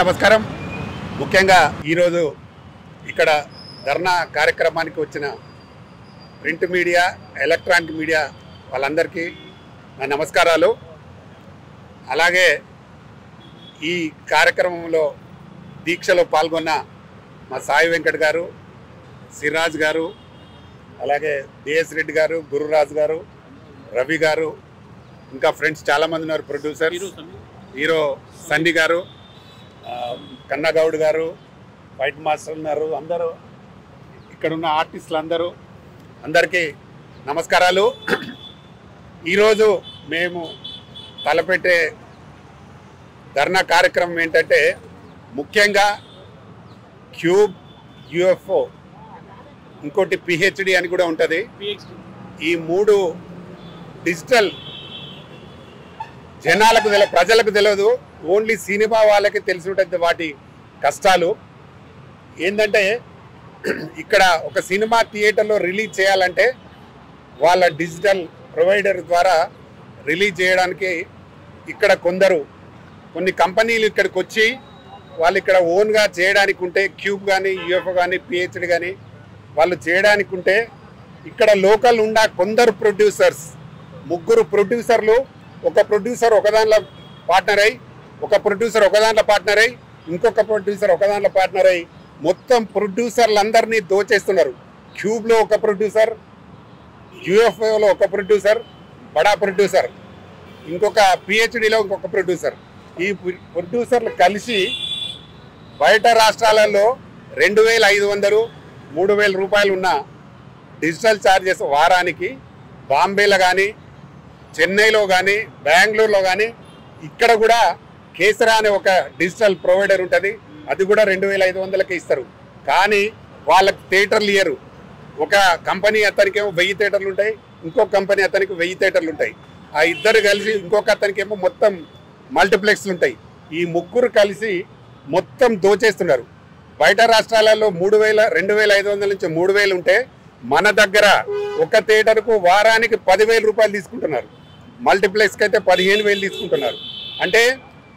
నమస్కారం. ముఖ్యంగా ఈరోజు ఇక్కడ ధర్నా కార్యక్రమానికి వచ్చిన ప్రింట్ మీడియా, ఎలక్ట్రానిక్ మీడియా వాళ్ళందరికీ నా నమస్కారాలు. అలాగే ఈ కార్యక్రమంలో దీక్షలో పాల్గొన్న మా సాయి వెంకట్ గారు, సిరాజ్ గారు, అలాగే డిఎస్ రెడ్డి గారు, గురురాజు గారు, రవి గారు, ఇంకా ఫ్రెండ్స్ చాలామంది ఉన్నారు. ప్రొడ్యూసర్ హీరో సన్నీ గారు, కన్నగౌడ్ గారు, ఫైట్ మాస్టర్ ఉన్నారు. అందరూ ఇక్కడున్న ఆర్టిస్టులు అందరికీ నమస్కారాలు. ఈరోజు మేము తలపెట్టే ధర్నా కార్యక్రమం ఏంటంటే ముఖ్యంగా క్యూబ్, యూఎఫ్ఓ, ఇంకోటి పిహెచ్డి అని కూడా ఉంటుంది. ఈ మూడు డిజిటల్ జనాలకు ప్రజలకు తెలియదు, ఓన్లీ సినిమా వాళ్ళకి తెలిసి ఉంటుంది వాటి కష్టాలు. ఏంటంటే ఇక్కడ ఒక సినిమా థియేటర్లో రిలీజ్ చేయాలంటే వాళ్ళ డిజిటల్ ప్రొవైడర్ ద్వారా రిలీజ్ చేయడానికి ఇక్కడ కొన్ని కంపెనీలు ఇక్కడికి వచ్చి వాళ్ళు ఇక్కడ ఓన్గా చేయడానికి ఉంటే, క్యూబ్ కానీ, యూఎఫ్ఓ కానీ, పిహెచ్డి కానీ వాళ్ళు చేయడానికి ఉంటే, ఇక్కడ లోకల్ ఉన్న కొందరు ప్రొడ్యూసర్స్, ముగ్గురు ప్రొడ్యూసర్లు, ఒక ప్రొడ్యూసర్ ఒక దాంట్లో పార్ట్నర్ అయ్యి, ఒక ప్రొడ్యూసర్ ఒక దాంట్లో పార్ట్నర్ అయ్యి, ఇంకొక ప్రొడ్యూసర్ ఒక దాంట్లో పార్ట్నర్ అయ్యి మొత్తం ప్రొడ్యూసర్లందరినీ దోచేస్తున్నారు. క్యూబ్లో ఒక ప్రొడ్యూసర్, యూఎఫ్ఓలో ఒక ప్రొడ్యూసర్, బడా ప్రొడ్యూసర్, ఇంకొక పిహెచ్డిలో ఇంకొక ప్రొడ్యూసర్. ఈ ప్రొడ్యూసర్లు కలిసి బయట రాష్ట్రాలలో 2500, 3000 రూపాయలు ఉన్న డిజిటల్ ఛార్జెస్ వారానికి బాంబేలో కానీ, చెన్నైలో కానీ, బెంగళూరులో కానీ, ఇక్కడ కూడా కేసరా అనే ఒక డిజిటల్ ప్రొవైడర్ ఉంటుంది. అది కూడా 2500కి ఇస్తారు. కానీ వాళ్ళకి థియేటర్లు ఇయ్యరు. ఒక కంపెనీ అతనికేమో 1000 థియేటర్లు ఉంటాయి, ఇంకొక కంపెనీ అతనికి 1000 థియేటర్లు ఉంటాయి. ఆ ఇద్దరు కలిసి ఇంకొక అతనికేమో మొత్తం మల్టీప్లెక్స్లు ఉంటాయి. ఈ ముగ్గురు కలిసి మొత్తం దోచేస్తున్నారు. బయట రాష్ట్రాలలో 2500 నుంచి 3000 ఉంటే మన దగ్గర ఒక థియేటర్కు వారానికి 10,000 రూపాయలు తీసుకుంటున్నారు. మల్టీప్లెక్స్కి అయితే 15,000 తీసుకుంటున్నారు. అంటే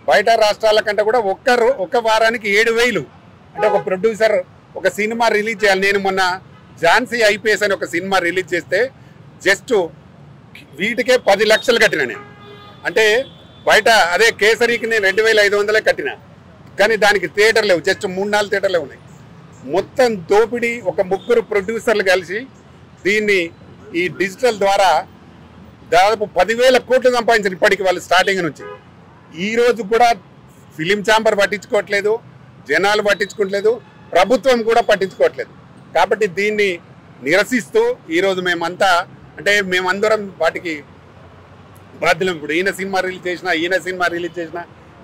బయట రాష్ట్రాల కంటే కూడా ఒక వారానికి 7,000. అంటే ఒక ప్రొడ్యూసర్ ఒక సినిమా రిలీజ్ చేయాలి. నేను మొన్న ఝాన్సీ ఐపీఎస్ అని ఒక సినిమా రిలీజ్ చేస్తే జస్ట్ వీటికే 10 లక్షలు కట్టిన నేను. అంటే బయట అదే కేసరికి నేను 2,500 కట్టిన. కానీ దానికి థియేటర్ లేవు, జస్ట్ 3-4 థియేటర్లే ఉన్నాయి. మొత్తం దోపిడీ ఒక ముగ్గురు ప్రొడ్యూసర్లు కలిసి దీన్ని ఈ డిజిటల్ ద్వారా దాదాపు 10,000 కోట్లు సంపాదించారు ఇప్పటికి వాళ్ళు స్టార్టింగ్ నుంచి. ఈరోజు కూడా ఫిలిం ఛాంబర్ పట్టించుకోవట్లేదు, జనాలు పట్టించుకోవట్లేదు, ప్రభుత్వం కూడా పట్టించుకోవట్లేదు. కాబట్టి దీన్ని నిరసిస్తూ ఈరోజు మేమందరం వాటికి బాధ్యులం. ఇప్పుడు ఈయన సినిమా రిలీజ్ చేసిన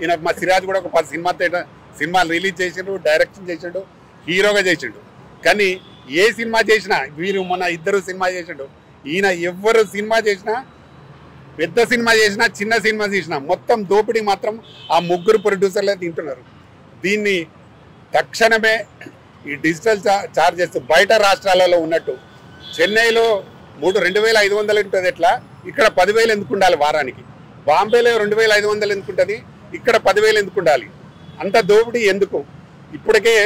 ఈయన మా సిరాజ్ కూడా ఒక 10 సినిమాలు రిలీజ్ చేసిండు, డైరెక్షన్ చేసిండు, హీరోగా చేసిండు. కానీ ఏ సినిమా చేసినా, వీరు మొన్న 2 సినిమా చేసిండు, ఈయన ఎవ్వరు సినిమా చేసినా, పెద్ద సినిమా చేసినా, చిన్న సినిమా చేసినా మొత్తం దోపిడీ మాత్రం ఆ ముగ్గురు ప్రొడ్యూసర్లే తింటున్నారు. దీన్ని తక్షణమే ఈ డిజిటల్ ఛార్జెస్ బయట రాష్ట్రాలలో ఉన్నట్టు చెన్నైలో 2,500 ఉంటుంది, ఎట్లా ఇక్కడ 10,000 ఎందుకు ఉండాలి వారానికి? బాంబేలో 2,500 ఎందుకు ఉంటుంది, ఇక్కడ 10,000 ఎందుకు ఉండాలి? అంత దోపిడీ ఎందుకు? ఇప్పటికే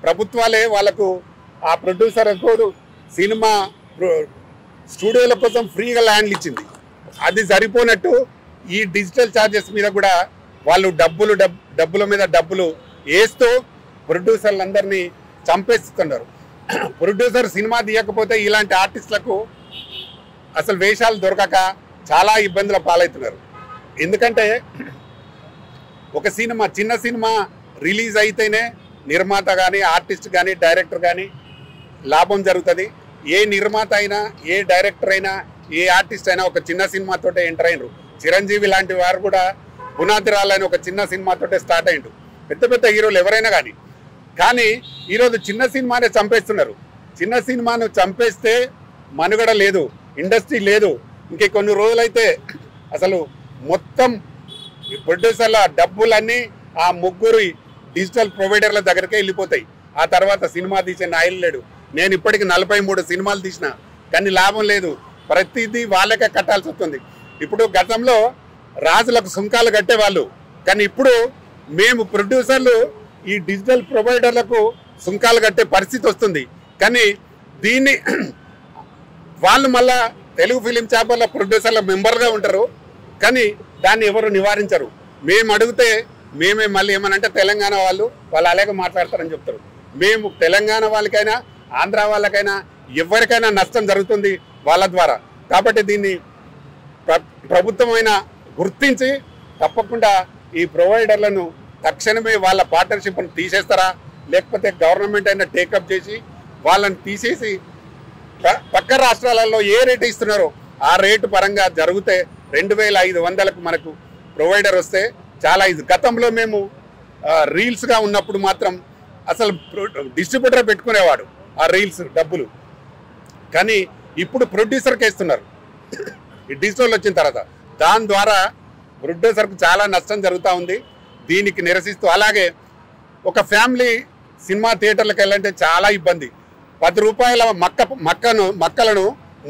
ప్రభుత్వాలే వాళ్ళకు ఆ ప్రొడ్యూసర్లకు సినిమా స్టూడియోల కోసం ఫ్రీగా ల్యాండ్లు ఇచ్చింది. అది సరిపోనట్టు ఈ డిజిటల్ ఛార్జెస్ మీద కూడా వాళ్ళు డబ్బుల మీద డబ్బులు వేస్తూ ప్రొడ్యూసర్లందరినీ చంపేస్తున్నారు. ప్రొడ్యూసర్ సినిమా తీయకపోతే ఇలాంటి ఆర్టిస్టులకు అసలు వేషాలు దొరకక చాలా ఇబ్బందుల పాలవుతున్నారు. ఎందుకంటే ఒక చిన్న సినిమా రిలీజ్ అయితేనే నిర్మాత కానీ, ఆర్టిస్ట్ కానీ, డైరెక్టర్ కానీ లాభం జరుగుతుంది. ఏ నిర్మాత అయినా, ఏ డైరెక్టర్ అయినా, ఏ ఆర్టిస్ట్ అయినా ఒక చిన్న సినిమాతోటే ఎంటర్ అయినరు. చిరంజీవి లాంటి వారు కూడా పునాదిరాలని ఒక చిన్న సినిమాతోటే స్టార్ట్ అయ్యిండు. పెద్ద హీరోలు ఎవరైనా కానీ ఈరోజు చిన్న సినిమానే చంపేస్తున్నారు. చిన్న సినిమాను చంపేస్తే మనుగడ లేదు, ఇండస్ట్రీ లేదు. ఇంకే కొన్ని రోజులైతే అసలు మొత్తం ప్రొడ్యూసర్ల డబ్బులన్నీ ఆ ముగ్గురు డిజిటల్ ప్రొవైడర్ల దగ్గరకే వెళ్ళిపోతాయి. ఆ తర్వాత సినిమా తీసే నాయలు లేడు. నేను ఇప్పటికి 43 సినిమాలు తీసిన, కానీ లాభం లేదు. ప్రతిదీ వాళ్ళకే కట్టాల్సి వస్తుంది. ఇప్పుడు గతంలో రాజులకు సుంకాలు కట్టేవాళ్ళు, కానీ ఇప్పుడు మేము ప్రొడ్యూసర్లు ఈ డిజిటల్ ప్రొవైడర్లకు సుంకాలు కట్టే పరిస్థితి వస్తుంది. కానీ దీన్ని వాళ్ళు మళ్ళా తెలుగు ఫిలిం ఛాంబర్ల ప్రొడ్యూసర్ల మెంబర్గా ఉంటారు, కానీ దాన్ని ఎవరు నివారించరు. మేము అడిగితే మేమే మళ్ళీ ఏమనంటే తెలంగాణ వాళ్ళు అలాగే మాట్లాడతారని చెప్తారు. మేము తెలంగాణ వాళ్ళకైనా ఆంధ్ర వాళ్ళకైనా ఎవరికైనా నష్టం జరుగుతుంది వాళ్ళ ద్వారా. కాబట్టి దీన్ని ప్రభుత్వమైన గుర్తించి తప్పకుండా ఈ ప్రొవైడర్లను తక్షణమే వాళ్ళ పార్ట్నర్షిప్ను తీసేస్తారా, లేకపోతే గవర్నమెంట్ అయినా టేకప్ చేసి వాళ్ళని తీసేసి పక్క రాష్ట్రాలలో ఏ రేటు ఇస్తున్నారో ఆ రేటు పరంగా జరిగితే 2500కు మనకు ప్రొవైడర్ వస్తే చాలా ఇది. గతంలో మేము రీల్స్గా ఉన్నప్పుడు మాత్రం అసలు డిస్ట్రిబ్యూటర్ పెట్టుకునేవాడు ఆ రీల్స్ డబ్బులు, కానీ ఇప్పుడు ప్రొడ్యూసర్కి ఇస్తున్నారు ఈ డిజిటల్ వచ్చిన తర్వాత. దాని ద్వారా ప్రొడ్యూసర్కు చాలా నష్టం జరుగుతూ ఉంది. దీనికి నిరసిస్తూ అలాగే ఒక ఫ్యామిలీ సినిమా థియేటర్లకు వెళ్ళాలంటే చాలా ఇబ్బంది. 10 రూపాయల మక్కలను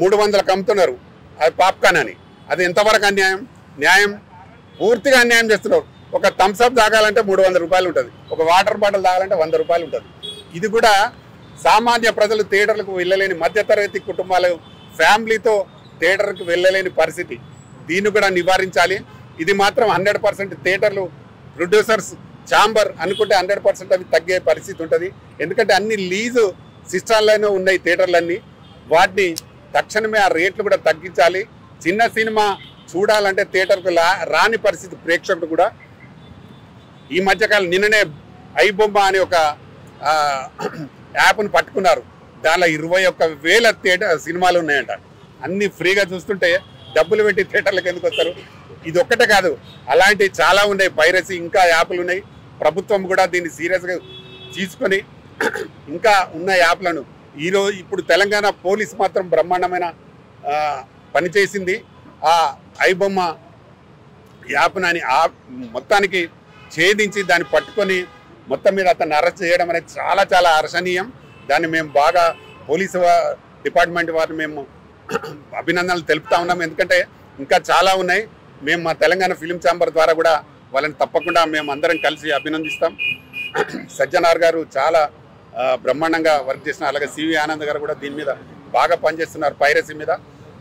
300కు అమ్ముతున్నారు, అది పాప్కార్న్ అని. అది ఎంతవరకు అన్యాయం? న్యాయం పూర్తిగా అన్యాయం చేస్తున్నారు. ఒక థమ్స్అప్ తాగాలంటే 300 రూపాయలు ఉంటుంది, ఒక వాటర్ బాటిల్ తాగాలంటే 100 రూపాయలు ఉంటుంది. ఇది కూడా సామాన్య ప్రజలు థియేటర్లకు వెళ్ళలేని, మధ్యతరగతి కుటుంబాలు ఫ్యామిలీతో థియేటర్కి వెళ్ళలేని పరిస్థితి. దీన్ని కూడా నివారించాలి. ఇది మాత్రం 100% థియేటర్లు ప్రొడ్యూసర్స్ ఛాంబర్ అనుకుంటే 100% అవి తగ్గే పరిస్థితి ఉంటుంది. ఎందుకంటే అన్ని లీజు సిస్టాల్లోనే ఉన్నాయి థియేటర్లన్నీ. వాటిని తక్షణమే ఆ రేట్లు కూడా తగ్గించాలి. చిన్న సినిమా చూడాలంటే థియేటర్కు రాని పరిస్థితి ప్రేక్షకుడు కూడా. ఈ మధ్యకాలం నిన్ననే ఐబొమ్మ అనే ఒక యాప్ను పట్టుకున్నారు. దానిలో 21,000 థియేటర్ సినిమాలు ఉన్నాయంట. అన్నీ ఫ్రీగా చూస్తుంటే డబ్బులు పెట్టి థియేటర్లకు ఎందుకు వస్తారు? ఇది ఒక్కటే కాదు, అలాంటివి చాలా ఉన్నాయి. పైరసీ ఇంకా యాప్లు ఉన్నాయి. ప్రభుత్వం కూడా దీన్ని సీరియస్గా తీసుకొని ఇంకా ఉన్న యాప్లను ఇప్పుడు తెలంగాణ పోలీస్ మాత్రం బ్రహ్మాండమైన పనిచేసింది. ఆ ఐబొమ్మ యాప్ని మొత్తానికి ఛేదించి దాన్ని పట్టుకొని మొత్తం మీద అతన్ని అరెస్ట్ చేయడం అనేది చాలా చాలా హర్షణీయం. దాన్ని మేము బాగా పోలీసు డిపార్ట్మెంట్ వారిని మేము అభినందనలు తెలుపుతా ఉన్నాం. ఎందుకంటే ఇంకా చాలా ఉన్నాయి. మేము మా తెలంగాణ ఫిలిం ఛాంబర్ ద్వారా కూడా వాళ్ళని తప్పకుండా మేము అందరం కలిసి అభినందిస్తాం. సజ్జనార్ గారు చాలా బ్రహ్మాండంగా వర్క్ చేస్తున్నారు. అలాగే సివి ఆనంద్ గారు కూడా దీని మీద బాగా పనిచేస్తున్నారు, పైరసీ మీద.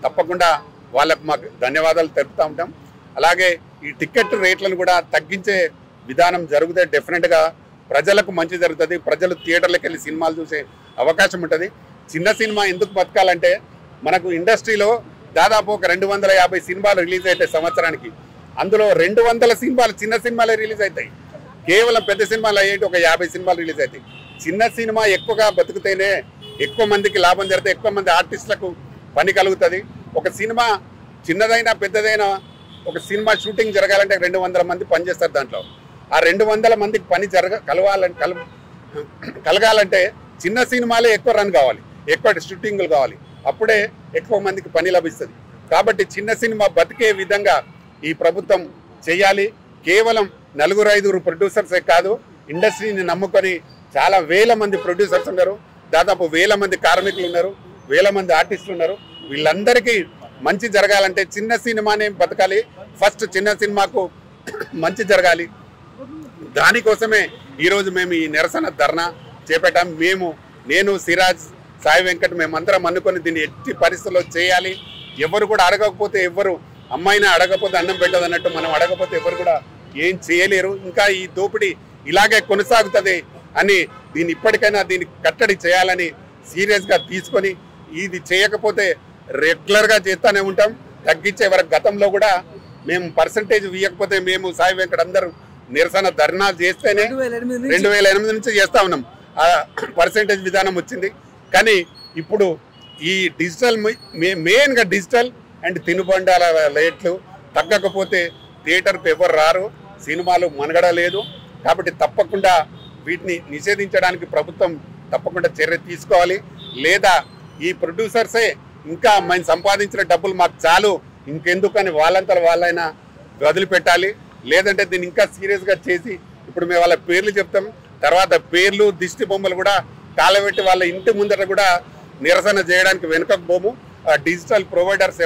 తప్పకుండా వాళ్ళకు మాకు ధన్యవాదాలు తెలుపుతూ ఉంటాం. అలాగే ఈ టికెట్ రేట్లను కూడా తగ్గించే విధానం జరిగితే డెఫినెట్గా ప్రజలకు మంచి జరుగుతుంది. ప్రజలు థియేటర్లకు వెళ్ళి సినిమాలు చూసే అవకాశం ఉంటుంది. చిన్న సినిమా ఎందుకు బతకాలంటే మనకు ఇండస్ట్రీలో దాదాపు ఒక 250 సినిమాలు రిలీజ్ అవుతాయి సంవత్సరానికి. అందులో 200 సినిమాలు చిన్న సినిమాలే రిలీజ్ అవుతాయి. కేవలం పెద్ద సినిమాలు అయ్యేటి ఒక 50 సినిమాలు రిలీజ్ అవుతాయి. చిన్న సినిమా ఎక్కువగా బతుకుతేనే ఎక్కువ మందికి లాభం జరిగితే ఎక్కువ మంది ఆర్టిస్టులకు పని కలుగుతుంది. ఒక సినిమా చిన్నదైనా పెద్దదైనా ఒక సినిమా షూటింగ్ జరగాలంటే 200 మంది పనిచేస్తారు. దాంట్లో ఆ 200 మందికి పని కలగాలంటే చిన్న సినిమాలే ఎక్కువ రన్ కావాలి, ఎక్కువ షూటింగ్లు కావాలి. అప్పుడే ఎక్కువ మందికి పని లభిస్తుంది. కాబట్టి చిన్న సినిమా బతికే విధంగా ఈ ప్రభుత్వం చేయాలి. కేవలం 4-5 ప్రొడ్యూసర్సే కాదు, ఇండస్ట్రీని నమ్ముకొని చాలా వేల మంది ప్రొడ్యూసర్స్ ఉన్నారు, దాదాపు 1000 మంది కార్మికులు ఉన్నారు, 1000 మంది ఆర్టిస్టులు ఉన్నారు. వీళ్ళందరికీ మంచి జరగాలంటే చిన్న సినిమానే బతకాలి. ఫస్ట్ చిన్న సినిమాకు మంచి జరగాలి. దానికోసమే ఈరోజు మేము ఈ నిరసన ధర్నా చేపట్టాం. నేను సిరాజ్, సాయి వెంకట్ మేమందరం అనుకొని దీన్ని ఎట్టి పరిస్థితుల్లో చేయాలి. ఎవరు కూడా అడగకపోతే, ఎవరు అమ్మాయినా అడగకపోతే అన్నం పెట్టదు అన్నట్టు మనం అడగకపోతే ఎవరు కూడా ఏం చేయలేరు. ఇంకా ఈ దోపిడీ ఇలాగే కొనసాగుతుంది అని దీన్ని ఇప్పటికైనా దీన్ని కట్టడి చేయాలని సీరియస్గా తీసుకొని ఇది చేయకపోతే రెగ్యులర్గా చేస్తూనే ఉంటాం. తగ్గించే వరకు గతంలో కూడా మేము పర్సంటేజ్ ఇవ్వకపోతే మేము సాయి వెంకట్ అందరూ నిరసన ధర్నా చేస్తేనే 2008 నుంచి చేస్తూ ఉన్నాం. ఆ పర్సంటేజ్ విధానం వచ్చింది. కానీ ఇప్పుడు ఈ డిజిటల్ మెయిన్గా డిజిటల్ అండ్ తినుబండాల రేట్లు తగ్గకపోతే థియేటర్కు ఎవరు రారు, సినిమాలు మనుగడ లేదు. కాబట్టి తప్పకుండా వీటిని నిషేధించడానికి ప్రభుత్వం తప్పకుండా చర్య తీసుకోవాలి. లేదా ఈ ప్రొడ్యూసర్సే ఇంకా మేము సంపాదించిన డబ్బులు మాకు చాలు ఇంకెందుకని వాళ్ళంతా వాళ్ళైనా వదిలిపెట్టాలి. లేదంటే దీన్ని ఇంకా సీరియస్గా చేసి ఇప్పుడు మేము వాళ్ళ పేర్లు చెప్తాం, తర్వాత పేర్లు దిష్టి బొమ్మలు కూడా కాలబెట్టి వాళ్ళ ఇంటి ముందర కూడా నిరసన చేయడానికి వెనుకకు పోము. డిజిటల్ ప్రొవైడర్స్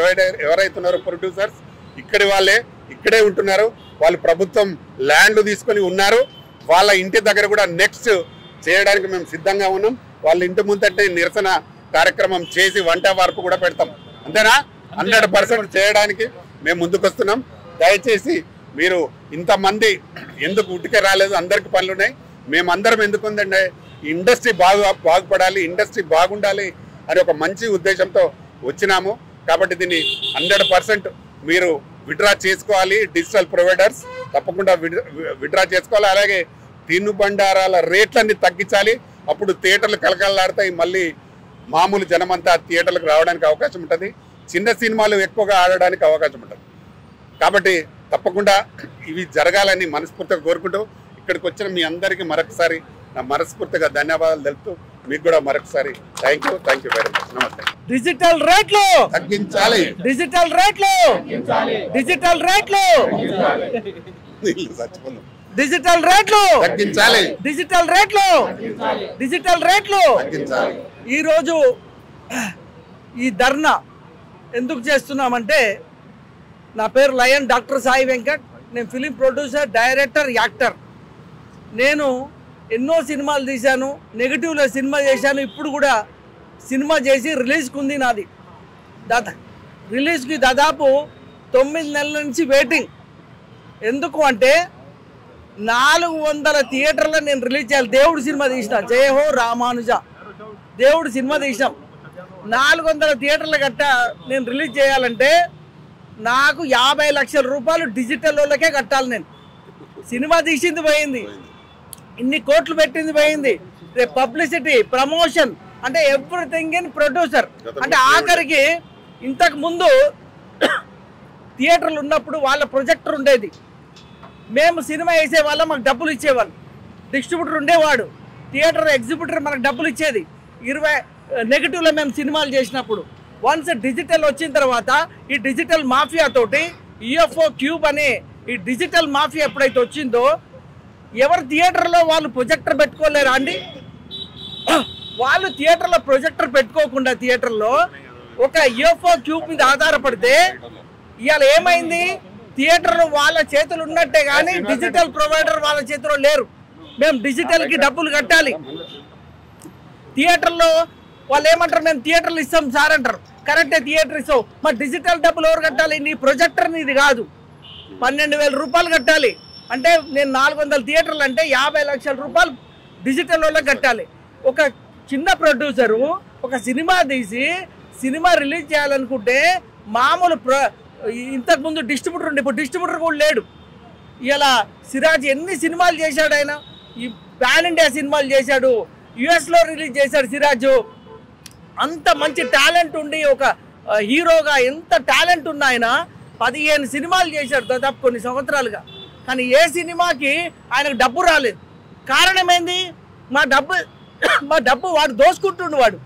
ఎవరైతున్నారో ప్రొడ్యూసర్స్ ఇక్కడి వాళ్ళే, ఇక్కడే ఉంటున్నారు. వాళ్ళు ప్రభుత్వం ల్యాండ్లు తీసుకొని ఉన్నారు. వాళ్ళ ఇంటి దగ్గర కూడా నెక్స్ట్ చేయడానికి మేము సిద్ధంగా ఉన్నాం. వాళ్ళ ఇంటి ముందంటే నిరసన కార్యక్రమం చేసి వంట వార్పు కూడా పెడతాం. అంతేనా? 100% చేయడానికి మేము ముందుకు వస్తున్నాం. దయచేసి మీరు ఇంతమంది ఎందుకు ఉట్టికే రాలేదు, అందరికి పనులు ఉన్నాయి. మేమందరం ఎందుకు ఉందంటే ఇండస్ట్రీ బాగుపడాలి, ఇండస్ట్రీ బాగుండాలి అని ఒక మంచి ఉద్దేశంతో వచ్చినాము. కాబట్టి దీన్ని 100% మీరు విత్డ్రా చేసుకోవాలి. డిజిటల్ ప్రొవైడర్స్ తప్పకుండా విత్డ్రా చేసుకోవాలి. అలాగే తినుబండారాల రేట్లన్నీ తగ్గించాలి. అప్పుడు థియేటర్లు కలకలాడతాయి. మళ్ళీ మామూలు జనమంతా థియేటర్లకు రావడానికి అవకాశం ఉంటుంది. చిన్న సినిమాలు ఎక్కువగా ఆడడానికి అవకాశం ఉంటుంది. కాబట్టి తప్పకుండా ఇవి జరగాలని మనస్ఫూర్తిగా కోరుకుంటూ ఇక్కడికి వచ్చిన మీ అందరికీ మరొకసారి నా మనస్ఫూర్తిగా ధన్యవాదాలు తెలుపుతూ మీకు కూడా మరొకసారి థ్యాంక్ యూ వెరీ మచ్. నమస్తే. డిజిటల్ రేట్లు తగ్గించాలి, డిజిటల్ రేట్లు డిజిటల్ రేట్లు చచ్చిపోను డిజిటల్ రేట్లు తగ్గించాలి, డిజిటల్ రేట్లు డిజిటల్ రేట్లు తగ్గించాలి. ఈరోజు ఈ ధర్నా ఎందుకు చేస్తున్నామంటే, నా పేరు లయన్ డాక్టర్ సాయి వెంకట్. నేను ఫిలిం ప్రొడ్యూసర్, డైరెక్టర్, యాక్టర్. నేను ఎన్నో సినిమాలు తీశాను, నెగిటివ్లో సినిమా చేశాను. ఇప్పుడు కూడా సినిమా చేసి రిలీజ్కి ఉంది నాది. రిలీజ్కి దాదాపు 9 నెలల నుంచి వెయిటింగ్. ఎందుకు అంటే 400 థియేటర్లో నేను రిలీజ్ చేయాలి. దేవుడు సినిమా తీసిన, జయ హో రామానుజ దేవుడు సినిమా తీసినాం. 400 థియేటర్ల గట్ట నేను రిలీజ్ చేయాలంటే నాకు 50 లక్షల రూపాయలు డిజిటల్ వాళ్ళకే కట్టాలి. నేను సినిమా తీసింది పోయింది, ఇన్ని కోట్లు పెట్టింది పోయింది, పబ్లిసిటీ, ప్రమోషన్, అంటే ఎవ్రీథింగ్ ఇన్ ప్రొడ్యూసర్. అంటే ఆఖరికి ఇంతకు ముందు థియేటర్లు ఉన్నప్పుడు వాళ్ళ ప్రొజెక్టర్ ఉండేది. మేము సినిమా వేసే వాళ్ళం, మాకు డబ్బులు ఇచ్చేవాళ్ళు. డిస్ట్రిబ్యూటర్ ఉండేవాడు, థియేటర్ ఎగ్జిబ్యూటర్ మనకు డబ్బులు ఇచ్చేది. 20 నెగిటివ్లో మేము సినిమాలు చేసినప్పుడు. వన్స్ డిజిటల్ వచ్చిన తర్వాత ఈ డిజిటల్ మాఫియా తోటి యూఎఫ్ఓ క్యూబ్ అనే ఈ డిజిటల్ మాఫియా ఎప్పుడైతే వచ్చిందో, ఎవరు థియేటర్లో వాళ్ళు ప్రొజెక్టర్ పెట్టుకోలేరా అండి? వాళ్ళు థియేటర్లో ప్రొజెక్టర్ పెట్టుకోకుండా థియేటర్లో ఒక యూఎఫ్ఓ క్యూబ్ మీద ఆధారపడితే ఇవాళ ఏమైంది? థియేటర్లు వాళ్ళ చేతులు ఉన్నట్టే కానీ డిజిటల్ ప్రొవైడర్ వాళ్ళ చేతిలో లేరు. మేము డిజిటల్కి డబ్బులు కట్టాలి. థియేటర్లో వాళ్ళు ఏమంటారు, మేము థియేటర్లు ఇస్తాం సార్ అంటారు. కరెక్టే, థియేటర్ ఇస్తావు, మరి డిజిటల్ డబ్బులు ఎవరు కట్టాలి? నీ ప్రొజెక్టర్ నీది కాదు. 12,000 రూపాయలు కట్టాలి. అంటే నేను 400 థియేటర్లు అంటే 50 లక్షల రూపాయలు డిజిటల్ వాళ్ళకి కట్టాలి. ఒక చిన్న ప్రొడ్యూసరు ఒక సినిమా తీసి సినిమా రిలీజ్ చేయాలనుకుంటే మామూలు ఇంతకుముందు డిస్ట్రిబ్యూటర్ ఉండే, ఇప్పుడు డిస్ట్రిబ్యూటర్ కూడా లేడు. ఇలా సిరాజ్ ఎన్ని సినిమాలు చేశాడు ఆయన, ఈ పాన్ ఇండియా సినిమాలు చేశాడు, యుఎస్లో రిలీజ్ చేశాడు సిరాజు. అంత మంచి టాలెంట్ ఉండి ఒక హీరోగా ఎంత టాలెంట్ ఉన్న ఆయన 15 సినిమాలు చేశాడు దాదాపు కొన్ని సంవత్సరాలుగా. కానీ ఏ సినిమాకి ఆయనకు డబ్బు రాలేదు. కారణం ఏంది? మా డబ్బు వాడు దోసుకుంటుండు.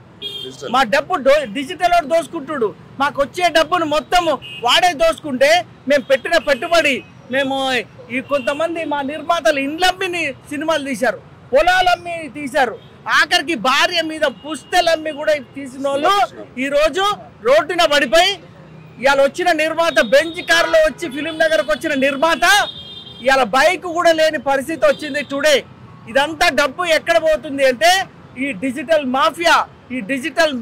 మా డబ్బు డిజిటల్ వాడు దోసుకుంటుడు. మాకు వచ్చే డబ్బును మొత్తం వాడే దోసుకుంటే మేము పెట్టిన పెట్టుబడి, మేము ఈ కొంతమంది మా నిర్మాతలు ఇండ్లమ్మి సినిమాలు తీశారు, పొలాలమ్మి తీశారు, ఆఖరికి భార్య మీద పుస్తలమ్మి కూడా తీసిన వాళ్ళు ఈరోజు రోడ్డున పడిపోయి, ఇవాళ వచ్చిన నిర్మాత బెంచ్ కార్లో వచ్చి ఫిలిం నగర్కి వచ్చిన నిర్మాత ఇవాళ బైక్ కూడా లేని పరిస్థితి వచ్చింది టుడే. ఇదంతా డబ్బు ఎక్కడ పోతుంది అంటే ఈ డిజిటల్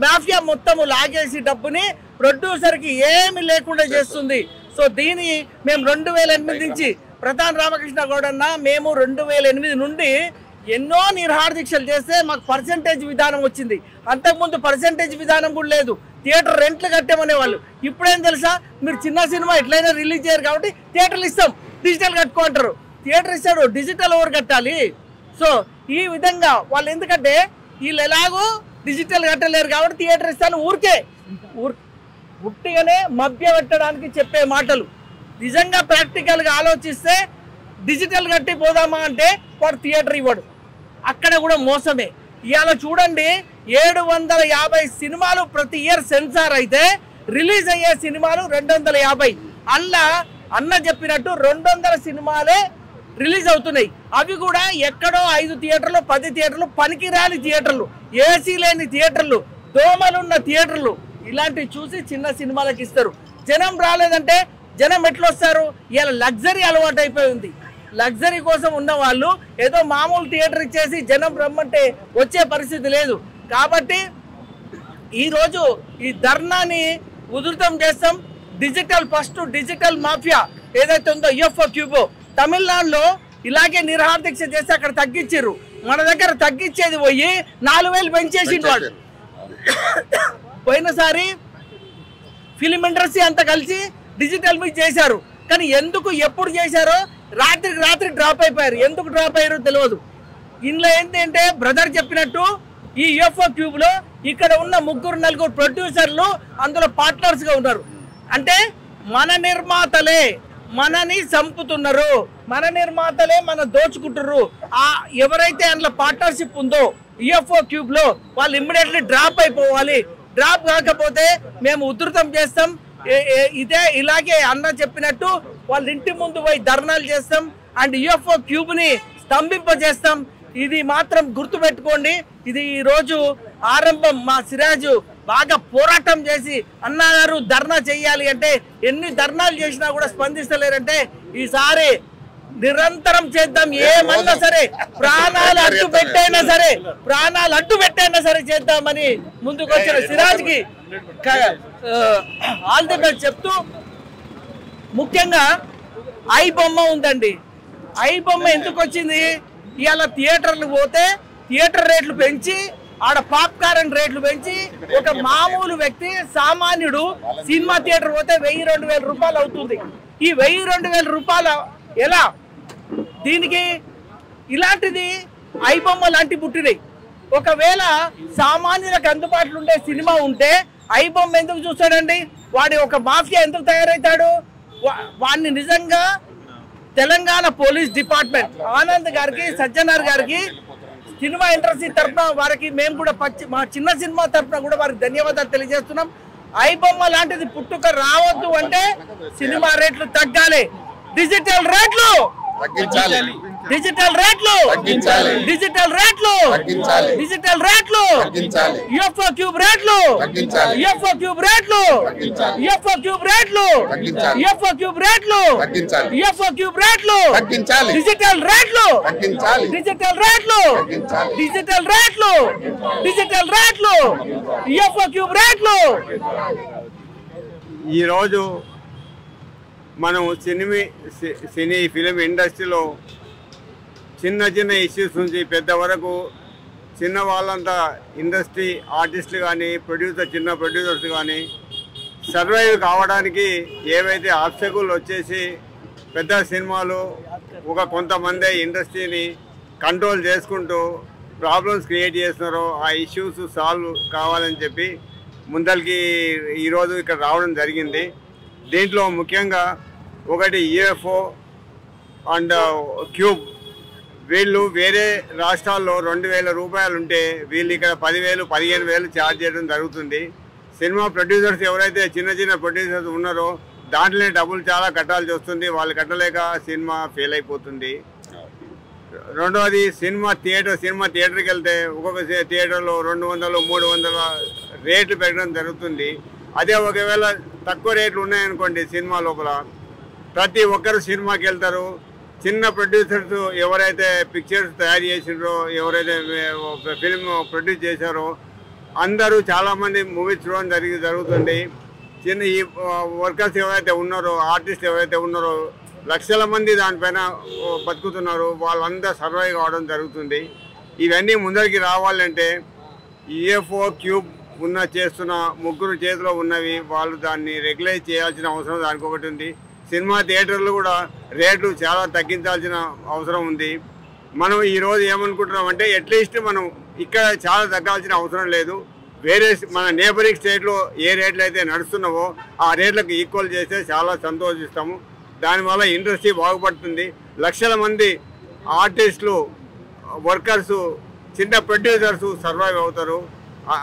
మాఫియా మొత్తము లాగేసి డబ్బుని ప్రొడ్యూసర్కి ఏమి లేకుండా చేస్తుంది. సో దీన్ని మేము 2008 నుంచి ప్రధాన్ రామకృష్ణ గౌడన్న మేము 2008 నుండి ఎన్నో నిర్హార దీక్షలు చేస్తే మాకు పర్సెంటేజ్ విధానం వచ్చింది. అంతకుముందు పర్సెంటేజ్ విధానం కూడా లేదు. థియేటర్ రెంట్లు కట్టామనేవాళ్ళు. ఇప్పుడేం తెలుసా, మీరు చిన్న సినిమా ఎట్లయినా రిలీజ్ చేయరు కాబట్టి థియేటర్లు ఇస్తాం, డిజిటల్ కట్టుకుంటారు. థియేటర్ ఇస్తాడు, డిజిటల్ ఎవరు కట్టాలి? సో ఈ విధంగా వాళ్ళు, ఎందుకంటే వీళ్ళు ఎలాగో డిజిటల్ కట్టలేరు కాబట్టి థియేటర్ ఇస్తాను ఉట్టిగానే మభ్య పెట్టడానికి చెప్పే మాటలు. నిజంగా ప్రాక్టికల్గా ఆలోచిస్తే డిజిటల్ కట్టి పోదామా అంటే వాడు థియేటర్ ఇవ్వడు. అక్కడ కూడా మోసమే. ఇవాళ చూడండి 750 సినిమాలు ప్రతి ఇయర్ సెన్సార్ అయితే రిలీజ్ అయ్యే సినిమాలు 250. అన్న చెప్పినట్టు 200 సినిమాలే రిలీజ్ అవుతున్నాయి. అవి కూడా ఎక్కడో 5 థియేటర్లు 10 థియేటర్లు, పనికిరాని థియేటర్లు, ఏసీ లేని థియేటర్లు, దోమలున్న థియేటర్లు, ఇలాంటివి చూసి చిన్న సినిమాలకు ఇస్తారు. జనం రాలేదంటే జనం ఎట్లా వస్తారు? ఇలా లగ్జరీ అలవాటు అయిపోయి ఉంది. లగ్జరీ కోసం ఉన్న వాళ్ళు ఏదో మామూలు థియేటర్ ఇచ్చేసి జనం రమ్మంటే వచ్చే పరిస్థితి లేదు. కాబట్టి ఈరోజు ఈ ధర్నాని ఉధృతం చేస్తాం. డిజిటల్ మాఫియా ఏదైతే ఉందో యూఎఫ్ఓ క్యూబో తమిళనాడులో ఇలాగే నిరాహార దీక్ష చేస్తే అక్కడ తగ్గించారు. మన దగ్గర తగ్గించేది పోయి 4000 పెంచేసిండు వాడు. పోయినసారి ఫిలిం ఇండస్ట్రీ అంతా కలిసి డిజిటల్ మీద చేశారు. కానీ ఎందుకు ఎప్పుడు చేశారో రాత్రికి రాత్రి డ్రాప్ అయిపోయారు. ఎందుకు డ్రాప్ అయ్యారో తెలియదు. ఇందులో ఏంటంటే బ్రదర్ చెప్పినట్టు ఈ యూఎఫ్ఓ క్యూబ్ లో ఇక్కడ ఉన్న 3-4 ప్రొడ్యూసర్లు అందులో పార్ట్నర్స్ గా ఉన్నారు. అంటే మన నిర్మాతలే మనని చంపుతున్నారు, మన నిర్మాతలే మన దోచుకుంటున్నారు. ఆ ఎవరైతే అందులో పార్ట్నర్షిప్ ఉందో యూఎఫ్ఓ క్యూబ్ లో వాళ్ళు ఇమ్మీడియట్లీ డ్రాప్ అయిపోవాలి. డ్రాప్ కాకపోతే మేము ఉధృతం చేస్తాం. ఇలాగే అన్న చెప్పినట్టు వాళ్ళ ఇంటి ముందు పోయి ధర్నాలు చేస్తాం అండ్ యూఎఫ్ఓ క్యూబ్ ని స్తంభింపజేస్తాం. ఇది మాత్రం గుర్తుపెట్టుకోండి. ఇది ఈ రోజు ఆరంభం. మా సిరాజు బాగా పోరాటం చేసి అన్నగారు ధర్నా చేయాలి అంటే ఎన్ని ధర్నాలు చేసినా కూడా స్పందిస్తలేరంటే ఈసారి నిరంతరం చేద్దాం. ఏమన్నా సరే ప్రాణాలు అడ్డు పెట్టైనా సరే చేద్దామని ముందుకు వచ్చిన సిరాజ్ కి ఆల్ ది బెస్ట్ చెప్తూ ముఖ్యంగా ఐ బొమ్మ ఉందండి. ఐ బొమ్మ ఎందుకు వచ్చింది? ఇవాళ థియేటర్లు పోతే థియేటర్ రేట్లు పెంచి ఆడ పాప్కార్న్ రేట్లు పెంచి ఒక మామూలు వ్యక్తి సామాన్యుడు సినిమా థియేటర్ పోతే 1000-2000 రూపాయలు అవుతుంది. ఈ 1000-2000 రూపాయలు ఎలా? దీనికి ఇలాంటిది ఐ బొమ్మ లాంటి పుట్టినాయి. ఒకవేళ సామాన్యులకు అందుబాటులో ఉండే సినిమా ఉంటే ఐ బొమ్మ ఎందుకు చూస్తాడండి? వాడి ఒక మాఫియా ఎందుకు తయారవుతాడు? వాడిని నిజంగా తెలంగాణ పోలీస్ డిపార్ట్మెంట్ ఆనంద్ గారికి, సజ్జనార్ గారికి, సినిమా ఇండస్ట్రీ తరఫున వారికి మేము కూడా మా చిన్న సినిమా తరఫున కూడా వారికి ధన్యవాదాలు తెలియజేస్తున్నాం. ఐ బొమ్మ లాంటిది పుట్టుక రావద్దు అంటే సినిమా రేట్లు తగ్గాలి. డిజిటల్ రేట్లు యూఎఫ్ఓ క్యూబ్ రేట్లు డిజిటల్ రేట్లు యూఎఫ్ఓ క్యూబ్ రేట్లు. ఈరోజు మనం సినీ ఫిలిం ఇండస్ట్రీలో చిన్న ఇష్యూస్ నుంచి పెద్ద వరకు చిన్న వాళ్ళంతా ఇండస్ట్రీ ఆర్టిస్టులు కానీ చిన్న ప్రొడ్యూసర్స్ కానీ సర్వైవ్ కావడానికి ఏవైతే ఆబ్స్టకల్ వచ్చేసి పెద్ద సినిమాలు కొంతమంది ఇండస్ట్రీని కంట్రోల్ చేసుకుంటూ ప్రాబ్లమ్స్ క్రియేట్ చేస్తున్నారో ఆ ఇష్యూస్ సాల్వ్ కావాలని చెప్పి ముందరికి ఈరోజు ఇక్కడ రావడం జరిగింది. దీంట్లో ముఖ్యంగా ఒకటి యూఎఫ్ఓ అండ్ క్యూబ్ వీళ్ళు వేరే రాష్ట్రాల్లో 2000 రూపాయలు ఉంటే వీళ్ళు ఇక్కడ 10,000-15,000 ఛార్జ్ చేయడం జరుగుతుంది. సినిమా ప్రొడ్యూసర్స్ ఎవరైతే చిన్న ప్రొడ్యూసర్స్ ఉన్నారో దాంట్లోనే డబ్బులు చాలా కట్టాల్సి వస్తుంది. వాళ్ళు కట్టలేక సినిమా ఫెయిల్ అయిపోతుంది. రెండవది సినిమా థియేటర్కి వెళ్తే ఒక్కొక్క థియేటర్లో 200-300 రేట్లు పెట్టడం జరుగుతుంది. అదే ఒకవేళ తక్కువ రేట్లు ఉన్నాయనుకోండి సినిమా లోపల ప్రతి ఒక్కరు సినిమాకి వెళ్తారు. చిన్న ప్రొడ్యూసర్స్ ఎవరైతే పిక్చర్స్ తయారు చేసినారో ఎవరైతే ఫిల్మ్ ప్రొడ్యూస్ చేశారో అందరూ చాలామంది మూవీస్ చూడడం జరుగుతుంది. ఈ వర్కర్స్ ఎవరైతే ఉన్నారో ఆర్టిస్ట్ ఎవరైతే ఉన్నారో లక్షల మంది దానిపైన బతుకుతున్నారు. వాళ్ళందరూ సర్వైవ్ కావడం జరుగుతుంది. ఇవన్నీ ముందరికి రావాలంటే యూఎఫ్ఓ క్యూబ్ చేస్తున్న 3 చేతిలో ఉన్నవి వాళ్ళు దాన్ని రెగ్యులైజ్ చేయాల్సిన అవసరం దానికి ఒకటి ఉంది. సినిమా థియేటర్లు కూడా రేట్లు చాలా తగ్గించాల్సిన అవసరం ఉంది. మనం ఈరోజు ఏమనుకుంటున్నామంటే అట్లీస్ట్ మనం ఇక్కడ చాలా తగ్గాల్సిన అవసరం లేదు. వేరే మన నేబరింగ్ స్టేట్లో ఏ రేట్లు అయితే నడుస్తున్నావో ఆ రేట్లకు ఈక్వల్ చేస్తే చాలా సంతోషిస్తాము. దానివల్ల ఇండస్ట్రీ బాగుపడుతుంది. లక్షల మంది ఆర్టిస్టులు వర్కర్సు చిన్న ప్రొడ్యూసర్స్ సర్వైవ్ అవుతారు.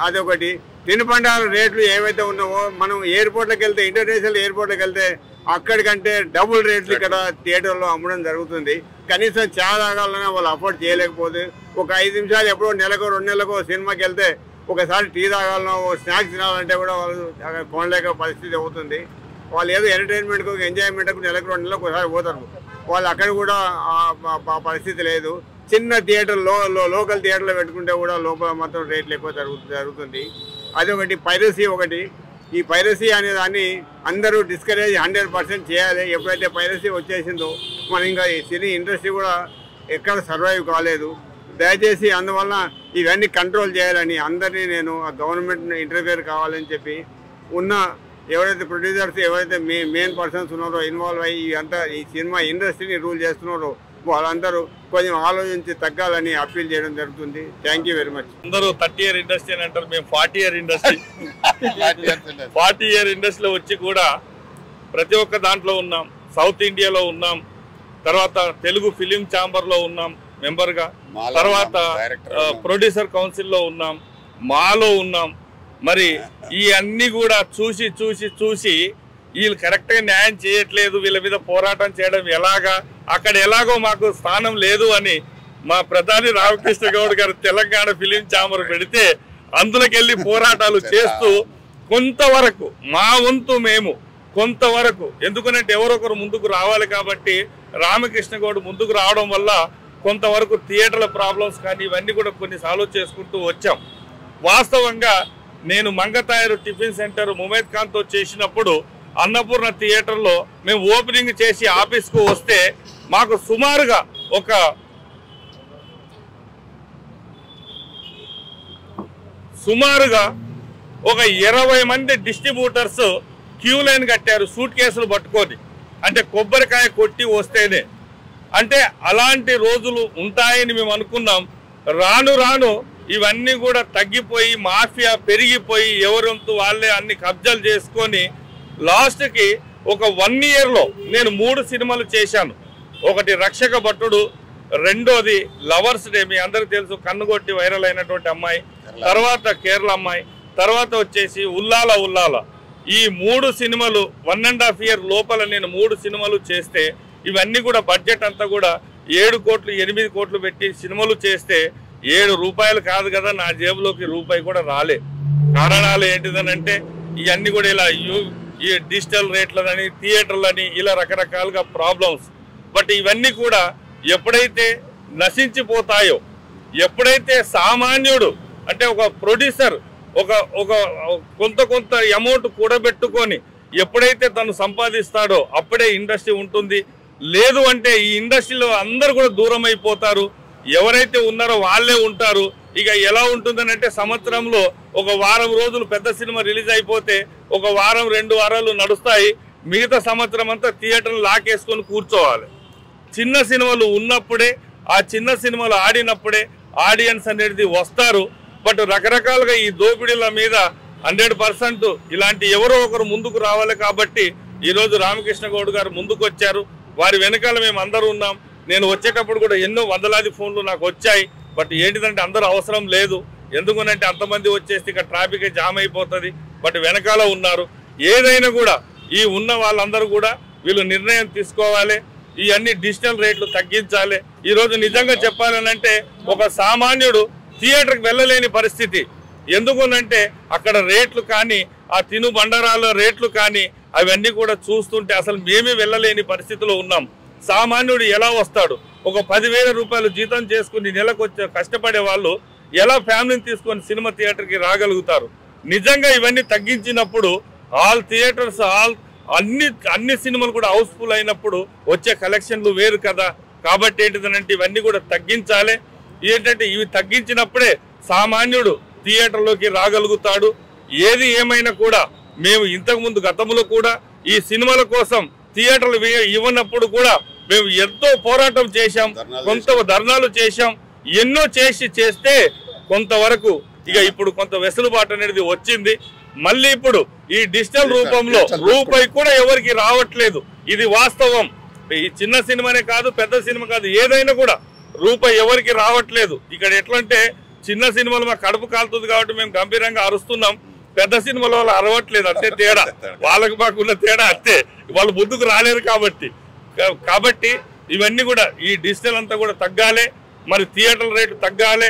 అదొకటి. తినుబండారు రేట్లు ఏవైతే ఉన్నావో మనం ఎయిర్పోర్ట్లకు వెళ్తే ఇంటర్నేషనల్ ఎయిర్పోర్ట్లకు వెళ్తే అక్కడికంటే డబుల్ రేట్లు ఇక్కడ థియేటర్లో అమ్మడం జరుగుతుంది. కనీసం చా తాగాలన్నా వాళ్ళు అఫోర్డ్ చేయలేకపోతే ఒక 5 నిమిషాలు ఎప్పుడో నెలకో 2 నెలలకో సినిమాకి వెళ్తే ఒకసారి టీ తాగాలనో స్నాక్స్ తినాలంటే కూడా వాళ్ళు కొనలేక పరిస్థితి అవుతుంది. వాళ్ళు ఏదో ఎంటర్టైన్మెంట్కు ఎంజాయ్మెంట్కు నెలకు 2 నెలలకు ఒకసారి పోతారు. వాళ్ళు అక్కడ కూడా ఆ పరిస్థితి లేదు. చిన్న థియేటర్లో లోకల్ థియేటర్లో పెట్టుకుంటే కూడా లోపల మాత్రం రేట్లు ఎక్కువ జరుగుతుంది. అదొకటి. పైరసీ ఒకటి. ఈ పైరసీ అనే దాన్ని అందరూ డిస్కరేజ్ 100% చేయాలి. ఎప్పుడైతే పైరసీ వచ్చేసిందో మనం ఇంకా ఈ సినీ ఇండస్ట్రీ కూడా ఎక్కడ సర్వైవ్ కాలేదు. దయచేసి అందువల్ల ఇవన్నీ కంట్రోల్ చేయాలని అందరినీ నేను గవర్నమెంట్ ఇంటర్ఫియర్ కావాలని చెప్పి ఉన్న ఎవరైతే ప్రొడ్యూసర్స్ ఎవరైతే మెయిన్ పర్సన్స్ ఉన్నారో ఇన్వాల్వ్ అయ్యి అంతా ఈ సినిమా ఇండస్ట్రీని రూల్ చేస్తున్నారో వాళ్ళందరూ కొంచెం ఆలోచించి తగ్గాలని అప్పీల్ చేయడం జరుగుతుంది. Thank you very much. అందరూ 30 year ఇండస్ట్రీ అని అంటారు, మేము 40 year ఇండస్ట్రీ 40 year ఇండస్ట్రీలో వచ్చి కూడా ప్రతి ఒక్క దాంట్లో ఉన్నాం. సౌత్ ఇండియాలో ఉన్నాం, తర్వాత తెలుగు ఫిలిం ఛాంబర్లో ఉన్నాం మెంబర్గా, తర్వాత ప్రొడ్యూసర్ కౌన్సిల్లో ఉన్నాం, మాలో ఉన్నాం. మరి ఈ అన్ని కూడా చూసి చూసి చూసి వీళ్ళు కరెక్ట్గా న్యాయం చేయట్లేదు, వీళ్ళ మీద పోరాటం చేయడం ఎలాగా, అక్కడ ఎలాగో మాకు స్థానం లేదు అని మా ప్రధాని రామకృష్ణ గౌడ్ గారు తెలంగాణ ఫిలిం ఛాంబర్ పెడితే అందులోకి వెళ్ళి పోరాటాలు చేస్తూ కొంతవరకు మా వంతు మేము కొంతవరకు, ఎందుకంటే ఎవరొకరు ముందుకు రావాలి కాబట్టి రామకృష్ణ గౌడ్ ముందుకు రావడం వల్ల కొంతవరకు థియేటర్ల ప్రాబ్లమ్స్ కానీ ఇవన్నీ కూడా కొన్ని సాల్వ్ చేసుకుంటూ వచ్చాం. వాస్తవంగా నేను మంగతాయరు టిఫిన్ సెంటర్ ముమైద్ ఖాన్తో చేసినప్పుడు అన్నపూర్ణ థియేటర్లో మేము ఓపెనింగ్ చేసి ఆఫీస్కు వస్తే మాకు సుమారుగా ఒక 20 మంది డిస్ట్రిబ్యూటర్స్ క్యూ లైన్ కట్టారు సూట్ కేసులు పట్టుకొని, అంటే కొబ్బరికాయ కొట్టి వస్తేనే. అంటే అలాంటి రోజులు ఉంటాయని మేము అనుకున్నాం. రాను రాను ఇవన్నీ కూడా తగ్గిపోయి మాఫియా పెరిగిపోయి ఎవరంతు వాళ్ళే అన్ని కబ్జాలు చేసుకొని లాస్ట్కి ఒక 1 yearలో నేను 3 సినిమాలు చేశాను. ఒకటి రక్షక భట్టుడు, రెండోది లవర్స్ డే, మీ అందరికి తెలుసు కన్నుగొట్టి వైరల్ అయినటువంటి అమ్మాయి, తర్వాత కేరళ అమ్మాయి, తర్వాత వచ్చేసి ఉల్లాల ఉల్లాల. ఈ 3 సినిమాలు 1.5 year లోపల నేను 3 సినిమాలు చేస్తే ఇవన్నీ కూడా బడ్జెట్ అంతా కూడా 7 కోట్లు 8 కోట్లు పెట్టి సినిమాలు చేస్తే 7 రూపాయలు కాదు కదా నా జేబులోకి రూపాయి కూడా రాలే. కారణాలు ఏంటిదనంటే ఇవన్నీ కూడా ఇలా ఈ డిజిటల్ రేట్లని థియేటర్లని ఇలా రకరకాలుగా ప్రాబ్లమ్స్. బట్ ఇవన్నీ కూడా ఎప్పుడైతే నశించిపోతాయో, ఎప్పుడైతే సామాన్యుడు అంటే ఒక ప్రొడ్యూసర్ ఒక కొంత అమౌంట్ కూడబెట్టుకొని ఎప్పుడైతే తను సంపాదిస్తాడో అప్పుడే ఇండస్ట్రీ ఉంటుంది. లేదు అంటే ఈ ఇండస్ట్రీలో అందరూ కూడా దూరం అయిపోతారు. ఎవరైతే ఉన్నారో వాళ్ళే ఉంటారు. ఇక ఎలా ఉంటుందని అంటే సంవత్సరంలో ఒక వారం రోజులు పెద్ద సినిమా రిలీజ్ అయిపోతే ఒక వారం 2 వారాలు నడుస్తాయి, మిగతా సంవత్సరం అంతా థియేటర్లు లాకేసుకొని కూర్చోవాలి. చిన్న సినిమాలు ఉన్నప్పుడే, ఆ చిన్న సినిమాలు ఆడినప్పుడే ఆడియన్స్ అనేది వస్తారు. బట్ రకరకాలుగా ఈ దోపిడీల మీద 100% ఇలాంటి ఎవరో ఒకరు ముందుకు రావాలి. కాబట్టి ఈరోజు రామకృష్ణ గౌడ్ గారు ముందుకు వచ్చారు. వారి వెనకాల మేము అందరూ ఉన్నాం. నేను వచ్చేటప్పుడు కూడా ఎన్నో వందలాది ఫోన్లు నాకు వచ్చాయి. బట్ ఏంటిదంటే అందరూ అవసరం లేదు, ఎందుకనంటే అంతమంది వచ్చేస్తే ఇక ట్రాఫిక్ జామ్ అయిపోతుంది. బట్ వెనకాల ఉన్నారు. ఏదైనా కూడా ఈ ఉన్న వాళ్ళందరూ కూడా వీళ్ళు నిర్ణయం తీసుకోవాలి. ఈ అన్ని డిజిటల్ రేట్లు తగ్గించాలి. ఈరోజు నిజంగా చెప్పాలనంటే ఒక సామాన్యుడు థియేటర్కి వెళ్ళలేని పరిస్థితి. ఎందుకనంటే అక్కడ రేట్లు కానీ ఆ తిను బండారాల రేట్లు కానీ అవన్నీ కూడా చూస్తుంటే అసలు మేమే వెళ్ళలేని పరిస్థితిలో ఉన్నాం. సామాన్యుడు ఎలా వస్తాడు? ఒక 10,000 రూపాయలు జీతం చేసుకుని నెలకు వచ్చే కష్టపడే వాళ్ళు ఎలా ఫ్యామిలీని తీసుకొని సినిమా థియేటర్కి రాగలుగుతారు? నిజంగా ఇవన్నీ తగ్గించినప్పుడు ఆల్ థియేటర్స్ అన్ని సినిమాలు కూడా హౌస్ఫుల్ అయినప్పుడు వచ్చే కలెక్షన్లు వేరు కదా. కాబట్టి ఏంటిదనంటే ఇవన్నీ కూడా తగ్గించాలి. ఏంటంటే ఇవి తగ్గించినప్పుడే సామాన్యుడు థియేటర్లోకి రాగలుగుతాడు. ఏది ఏమైనా కూడా మేము ఇంతకుముందు గతంలో కూడా ఈ సినిమాల కోసం థియేటర్లు ఇవ్వనప్పుడు కూడా మేము ఎంతో పోరాటం చేశాం, కొంత ధర్నాలు చేశాం, ఎన్నో చేస్తే కొంతవరకు ఇక ఇప్పుడు కొంత వెసులుబాటు అనేది వచ్చింది. మళ్ళీ ఇప్పుడు ఈ డిజిటల్ రూపంలో రూపాయి కూడా ఎవరికి రావట్లేదు. ఇది వాస్తవం. ఈ చిన్న సినిమానే కాదు, పెద్ద సినిమా కాదు, ఏదైనా కూడా రూపాయి ఎవరికి రావట్లేదు. ఇక్కడ ఎట్లంటే చిన్న సినిమాలు మాకు కడుపు కాలుతుంది కాబట్టి మేము గంభీరంగా అరుస్తున్నాం. పెద్ద సినిమాల వాళ్ళు అరవట్లేదు, అంతే తేడా. వాళ్ళకి మాకున్న తేడా అంతే, వాళ్ళు ముందుకు రాలేరు కాబట్టి ఇవన్నీ కూడా ఈ డిజిటల్ అంతా కూడా తగ్గాలి. మరి థియేటర్ల రేటు తగ్గాలి,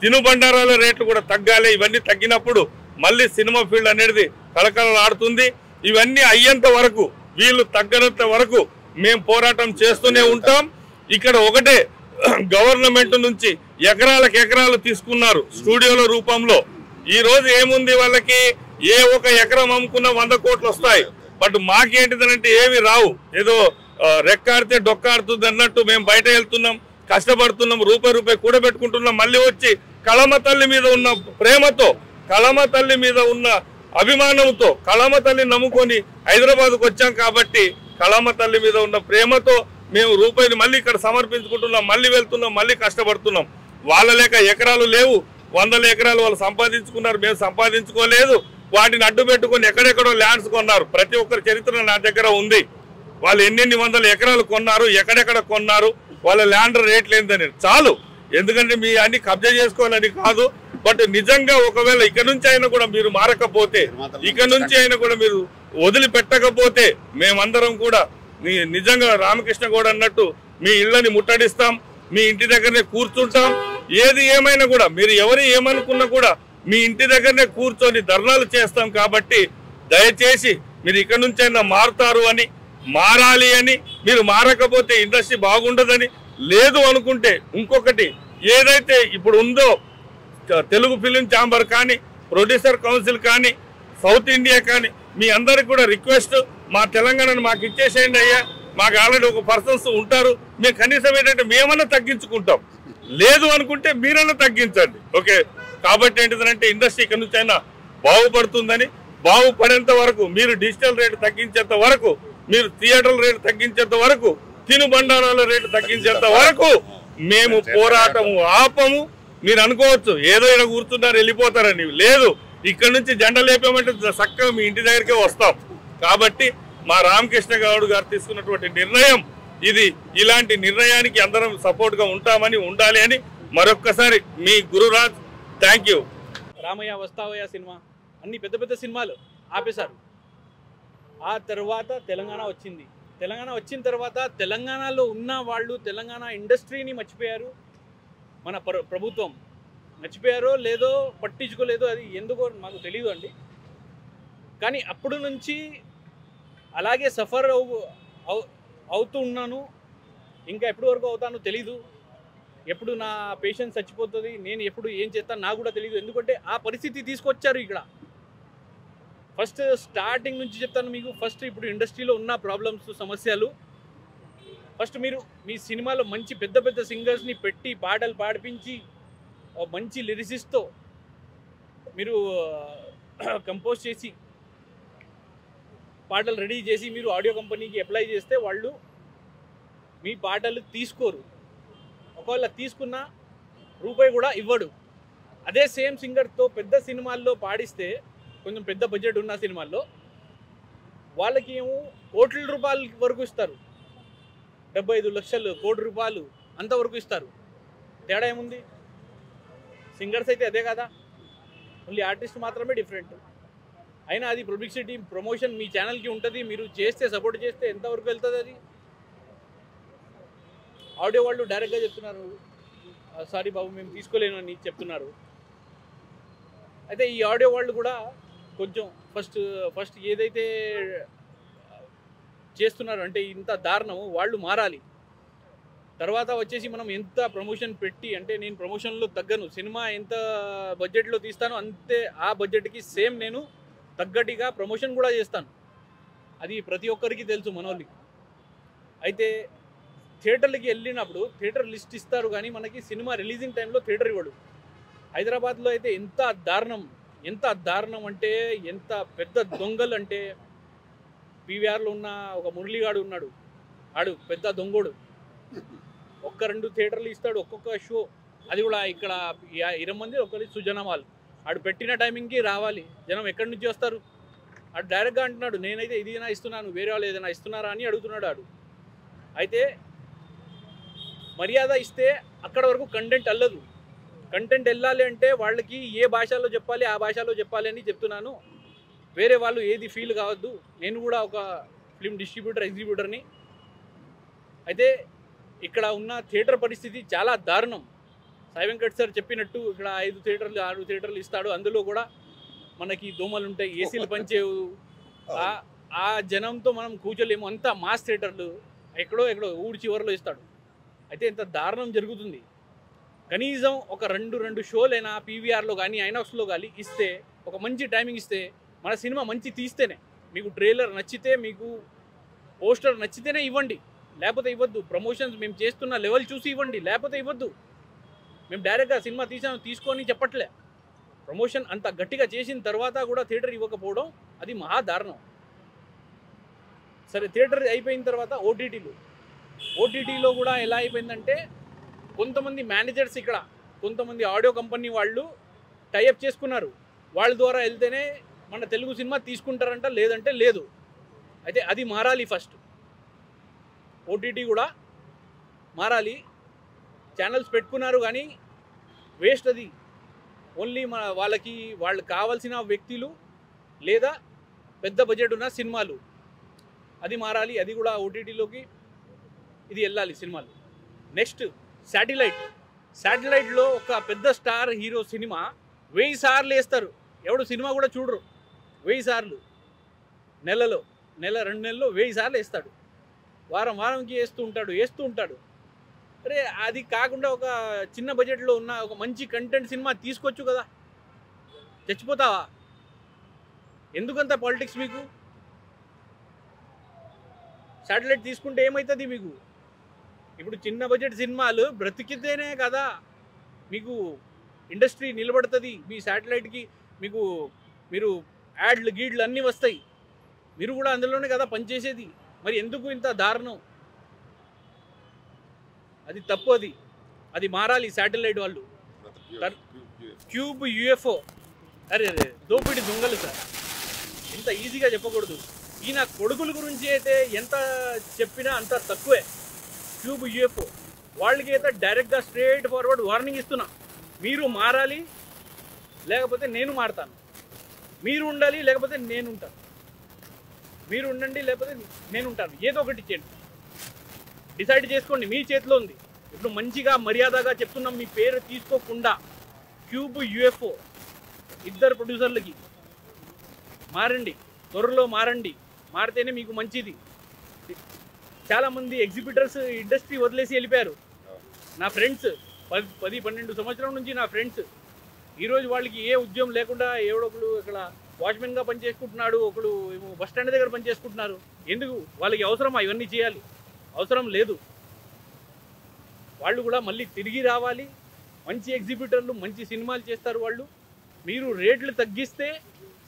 తినుబండారాల రేట్లు కూడా తగ్గాలి. ఇవన్నీ తగ్గినప్పుడు మళ్ళీ సినిమా ఫీల్డ్ అనేది కళకళలాడుతుంది. ఇవన్నీ అయ్యేంత వరకు, వీళ్ళు తగ్గనంత వరకు మేము పోరాటం చేస్తూనే ఉంటాం. ఇక్కడ ఒకటే, గవర్నమెంట్ నుంచి ఎకరాలు తీసుకున్నారు స్టూడియోల రూపంలో. ఈ రోజు ఏముంది, వాళ్ళకి ఏ ఒక ఎకరం అమ్ముకున్న 100 కోట్లు వస్తాయి. బట్ మాకేంటిదనంటే ఏవి రావు. ఏదో రెక్కాడితే డొక్కాడుతుంది అన్నట్టు మేము బయట వెళ్తున్నాం, కష్టపడుతున్నాం, రూపాయి కూడబెట్టుకుంటున్నాం. మళ్ళీ వచ్చి కళమ తల్లి మీద ఉన్న ప్రేమతో, కళమ తల్లి మీద ఉన్న అభిమానంతో, కళమ తల్లిని నమ్ముకొని హైదరాబాద్కు వచ్చాం కాబట్టి కళమ తల్లి మీద ఉన్న ప్రేమతో మేము రూపాయిని మళ్ళీ ఇక్కడ సమర్పించుకుంటున్నాం, మళ్ళీ వెళ్తున్నాం, మళ్ళీ కష్టపడుతున్నాం. వాళ్ళ లేక ఎకరాలు లేవు, 100 ఎకరాలు వాళ్ళు సంపాదించుకున్నారు, మేము సంపాదించుకోలేదు. వాటిని అడ్డు పెట్టుకుని ఎక్కడెక్కడో ల్యాండ్స్ కొన్నారు. ప్రతి ఒక్కరి చరిత్ర నా దగ్గర ఉంది. వాళ్ళు ఎన్ని 100 ఎకరాలు కొన్నారు, ఎక్కడెక్కడ కొన్నారు, వాళ్ళ ల్యాండ్ రేట్లు ఏంటని చాలు. ఎందుకంటే మీ అన్ని కబ్జా చేసుకోవాలని కాదు. బట్ నిజంగా ఒకవేళ ఇక్కడ నుంచి అయినా కూడా మీరు మారకపోతే, ఇక్కడ నుంచి అయినా కూడా మీరు వదిలిపెట్టకపోతే, మేమందరం కూడా నిజంగా రామకృష్ణ గౌడ్ అన్నట్టు మీ ఇళ్ళని ముట్టడిస్తాం, మీ ఇంటి దగ్గరనే కూర్చుంటాం. ఏది ఏమైనా కూడా మీరు ఎవరు ఏమనుకున్నా కూడా మీ ఇంటి దగ్గరనే కూర్చొని ధర్నాలు చేస్తాం. కాబట్టి దయచేసి మీరు ఇక్కడ నుంచి అయినా మారుతారు అని, మారాలి అని, మీరు మారకపోతే ఇండస్ట్రీ బాగుండదని, లేదు అనుకుంటే ఇంకొకటి ఏదైతే ఇప్పుడు ఉందో తెలుగు ఫిలిం ఛాంబర్ కానీ, ప్రొడ్యూసర్ కౌన్సిల్ కానీ, సౌత్ ఇండియా కానీ, మీ అందరికి కూడా రిక్వెస్ట్, మా తెలంగాణను మాకు ఇచ్చేసేయండి అయ్యా. మాకు ఆల్రెడీ ఒక పర్సన్స్ ఉంటారు, మేము కనీసం ఏంటంటే మేమన్నా తగ్గించుకుంటాం, లేదు అనుకుంటే మీరన్నా తగ్గించండి. ఓకే, కాబట్టి ఏంటిదంటే ఇండస్ట్రీ ఇక్కడ నుంచి అయినా బాగుపడుతుందని, బాగుపడేంత వరకు, మీరు డిజిటల్ రేటు తగ్గించేంత వరకు, మీరు థియేటర్ల రేటు తగ్గించేంత వరకు, తినుబండారాల రేటు తగ్గించేంత వరకు మేము పోరాటము ఆపము. మీరు అనుకోవచ్చు ఏదో ఇక్కడ కూర్చున్నారు వెళ్ళిపోతారని, లేదు, ఇక్కడ నుంచి జెండా లేపామంటే చక్కగా మీ ఇంటి దగ్గరికే వస్తాం. కాబట్టి మా రామకృష్ణ గౌడ్ గారు తీసుకున్నటువంటి నిర్ణయం ఇది. ఇలాంటి నిర్ణయానికి అందరం సపోర్ట్ గా ఉంటామని, ఉండాలి అని మరొక్కసారి మీ Gururaj. Thank you. Ramayya Vasthavayya cinema, అన్ని పెద్ద పెద్ద సినిమాలు ఆపేశారు. ఆ తర్వాత తెలంగాణ వచ్చింది. తెలంగాణ వచ్చిన తర్వాత తెలంగాణలో ఉన్న వాళ్ళు తెలంగాణ ఇండస్ట్రీని మర్చిపోయారు. మన ప్రభుత్వం మర్చిపోయారో లేదో, పట్టించుకోలేదో, అది ఎందుకో మాకు తెలియదు అండి. కానీ అప్పుడు నుంచి అలాగే సఫర్ అవుతూ ఉన్నాను. ఇంకా ఎప్పటి వరకు అవుతానో తెలీదు. ఎప్పుడు నా పేషెంట్ చచ్చిపోతుంది, నేను ఎప్పుడు ఏం చేస్తాను నాకు కూడా తెలియదు. ఎందుకంటే ఆ పరిస్థితి తీసుకొచ్చారు ఇక్కడ. ఫస్ట్ స్టార్టింగ్ నుంచి చెప్తాను మీకు. ఫస్ట్ ఇప్పుడు ఇండస్ట్రీలో ఉన్న ప్రాబ్లమ్స్, సమస్యలు, ఫస్ట్ మీరు మీ సినిమాలో మంచి పెద్ద పెద్ద సింగర్స్ని పెట్టి పాటలు పాడిపించి మంచి లిరిసిస్ట్తో మీరు కంపోజ్ చేసి పాటలు రెడీ చేసి మీరు ఆడియో కంపెనీకి అప్లై చేస్తే వాళ్ళు మీ పాటలు తీసుకోరు. ఒకవేళ తీసుకున్న రూపాయి కూడా ఇవ్వడు. అదే సేమ్ సింగర్తో పెద్ద సినిమాల్లో పాడిస్తే, కొంచెం పెద్ద బడ్జెట్ ఉన్న సినిమాల్లో వాళ్ళకి ఏమో కోట్ల రూపాయల వరకు ఇస్తారు. 75 లక్షలు, కోటి రూపాయలు అంతవరకు ఇస్తారు. తేడా ఏముంది? సింగర్స్ అయితే అదే కదా, ఓన్లీ ఆర్టిస్ట్ మాత్రమే డిఫరెంట్. అయినా అది పబ్లిసిటీ, ప్రమోషన్ మీ ఛానల్కి ఉంటుంది. మీరు చేస్తే, సపోర్ట్ చేస్తే ఎంతవరకు వెళ్తుంది అది? ఆడియో వాళ్ళు డైరెక్ట్గా చెప్తున్నారు, సారీ బాబు మేము తీసుకోలేను అని చెప్తున్నారు. అయితే ఈ ఆడియో వాళ్ళు కూడా కొంచెం ఫస్ట్ ఏదైతే చేస్తున్నారు అంటే ఇంత దారుణం, వాళ్ళు మారాలి. తర్వాత వచ్చేసి మనం ఎంత ప్రమోషన్ పెట్టి, అంటే నేను ప్రమోషన్లో తగ్గను, సినిమా ఎంత బడ్జెట్లో తీస్తానో అంతే ఆ బడ్జెట్కి సేమ్ నేను తగ్గట్టుగా ప్రమోషన్ కూడా చేస్తాను. అది ప్రతి ఒక్కరికి తెలుసు మనోళ్ళకి. అయితే థియేటర్లకి వెళ్ళినప్పుడు థియేటర్ లిస్ట్ ఇస్తారు, కానీ మనకి సినిమా రిలీజింగ్ టైంలో థియేటర్ ఇవ్వడు. హైదరాబాద్లో అయితే ఎంత దారుణం అంటే, ఎంత పెద్ద దొంగలు అంటే, పీవీఆర్లో ఉన్న ఒక మురళీగాడు ఉన్నాడు, ఆడు పెద్ద దొంగోడు. 1-2 థియేటర్లు ఇస్తాడు ఒక్కొక్క షో. అది కూడా ఇక్కడ 20 మంది ఒకరి సుజనమాల్. ఆడు పెట్టిన టైమింగ్కి రావాలి. జనం ఎక్కడి నుంచి వస్తారు? ఆడు డైరెక్ట్గా అంటున్నాడు, నేనైతే ఇదినా ఇస్తున్నాను, వేరే వాళ్ళు ఏదైనా ఇస్తున్నారా అని అడుగుతున్నాడు ఆడు. అయితే మర్యాద ఇస్తే అక్కడ వరకు కంటెంట్ అల్లదు. కంటెంట్ వెళ్ళాలి అంటే వాళ్ళకి ఏ భాషలో చెప్పాలి ఆ భాషలో చెప్పాలి అని చెప్తున్నాను. వేరే వాళ్ళు ఏది ఫీల్ కావద్దు. నేను కూడా ఒక ఫిల్మ్ డిస్ట్రిబ్యూటర్, ఎగ్జిబ్యూటర్ని. అయితే ఇక్కడ ఉన్న థియేటర్ పరిస్థితి చాలా దారుణం. సాయి వెంకట్ సార్ చెప్పినట్టు ఇక్కడ 5 థియేటర్లు 6 థియేటర్లు ఇస్తాడు. అందులో కూడా మనకి దోమలు ఉంటాయి, ఏసీలు పనిచేయవు. ఆ జనంతో మనం కూర్చోలేము. అంతా మాస్ థియేటర్లు ఎక్కడో ఊరి చివరిలో ఇస్తాడు. అయితే ఇంత దారుణం జరుగుతుంది. కనీసం ఒక రెండు షోలైనా పీవీఆర్లో కానీ ఐనాక్స్లో కానీ ఇస్తే, ఒక మంచి టైమింగ్ ఇస్తే, మన సినిమా మంచి తీస్తేనే, మీకు ట్రైలర్ నచ్చితే, మీకు పోస్టర్ నచ్చితేనే ఇవ్వండి, లేకపోతే ఇవ్వద్దు. ప్రమోషన్స్ మేము చేస్తున్న లెవెల్ చూసి ఇవ్వండి, లేకపోతే ఇవ్వద్దు. మేము డైరెక్ట్గా సినిమా తీసుకొని చెప్పట్లే. ప్రమోషన్ అంత గట్టిగా చేసిన తర్వాత కూడా థియేటర్ ఇవ్వకపోవడం అది మహా దారుణం. సరే, థియేటర్ అయిపోయిన తర్వాత ఓటీటీలో కూడా ఎలా అయిపోయిందంటే, కొంతమంది మేనేజర్స్ ఇక్కడ, కొంతమంది ఆడియో కంపెనీ వాళ్ళు టైఅప్ చేసుకున్నారు. వాళ్ళ ద్వారా వెళ్తేనే మన తెలుగు సినిమా తీసుకుంటారంట, లేదంటే లేదు. అయితే అది మారాలి. ఫస్ట్ ఓటీటీ కూడా మారాలి. ఛానల్స్ పెట్టుకున్నారు కానీ వేస్ట్. అది ఓన్లీ వాళ్ళకి కావాల్సిన వ్యక్తులు లేదా పెద్ద బడ్జెట్ ఉన్న సినిమాలు, అది మారాలి. అది కూడా ఓటీటీలోకి ఇది వెళ్ళాలి సినిమాలు. నెక్స్ట్ శాటిలైట్లో ఒక పెద్ద స్టార్ హీరో సినిమా 1000 సార్లు వేస్తారు. ఎవడు సినిమా కూడా చూడరు. 1000 సార్లు నెల 2 నెలల్లో 1000 సార్లు వేస్తాడు. వారంకి వేస్తూ ఉంటాడు. అరే, అది కాకుండా ఒక చిన్న బడ్జెట్లో ఉన్న ఒక మంచి కంటెంట్ సినిమా తీసుకోవచ్చు కదా. చచ్చిపోతావా? ఎందుకంత పాలిటిక్స్ మీకు? శాటిలైట్ తీసుకుంటే ఏమవుతుంది మీకు? ఇప్పుడు చిన్న బడ్జెట్ సినిమాలు బ్రతికితేనే కదా మీకు ఇండస్ట్రీ నిలబడుతుంది. మీ శాటిలైట్కి మీరు యాడ్లు గీడ్లు అన్నీ వస్తాయి. మీరు కూడా అందులోనే కదా పనిచేసేది. మరి ఎందుకు ఇంత దారుణం? అది తప్పు. అది మారాలి శాటిలైట్ వాళ్ళు. క్యూబ్ యూఎఫ్ఓ, అరే దోపిడి దొంగలు సార్, ఇంత ఈజీగా చెప్పకూడదు. ఈయన కొడుకుల గురించి అయితే ఎంత చెప్పినా అంత తక్కువే. క్యూబ్ యూఎఫ్ఓ వాళ్ళకి అయితే డైరెక్ట్గా స్ట్రేట్ ఫార్వర్డ్ వార్నింగ్ ఇస్తున్నా. మీరు మారాలి, లేకపోతే నేను మారతాను. మీరు ఉండాలి, లేకపోతే నేను ఉంటాను. మీరు ఉండండి, లేకపోతే నేను ఉంటాను. ఏదో ఒకటి చేయండి, డిసైడ్ చేసుకోండి. మీ చేతిలో ఉంది. ఇప్పుడు మంచిగా మర్యాదగా చెప్తున్నాం, మీ పేరు తీసుకోకుండా. క్యూబ్ యూఎఫ్ఓ 2 ప్రొడ్యూసర్లకి మారండి, త్వరలో మారండి. మారితేనే మీకు మంచిది. చాలామంది ఎగ్జిబిటర్స్ ఇండస్ట్రీ వదిలేసి వెళ్ళిపోయారు. నా ఫ్రెండ్స్ 10-12 సంవత్సరం నుంచి నా ఫ్రెండ్స్. ఈరోజు వాళ్ళకి ఏ ఉద్యోగం లేకుండా ఎవడొకడు ఇక్కడ వాచ్మెన్గా పనిచేసుకుంటున్నాడు, ఒకడు బస్ స్టాండ్ దగ్గర పనిచేసుకుంటున్నారు. ఎందుకు? వాళ్ళకి అవసరమా ఇవన్నీ చేయాలి? అవసరం లేదు. వాళ్ళు కూడా మళ్ళీ తిరిగి రావాలి. మంచి ఎగ్జిబిటర్లు మంచి సినిమాలు చేస్తారు వాళ్ళు. మీరు రేట్లు తగ్గిస్తే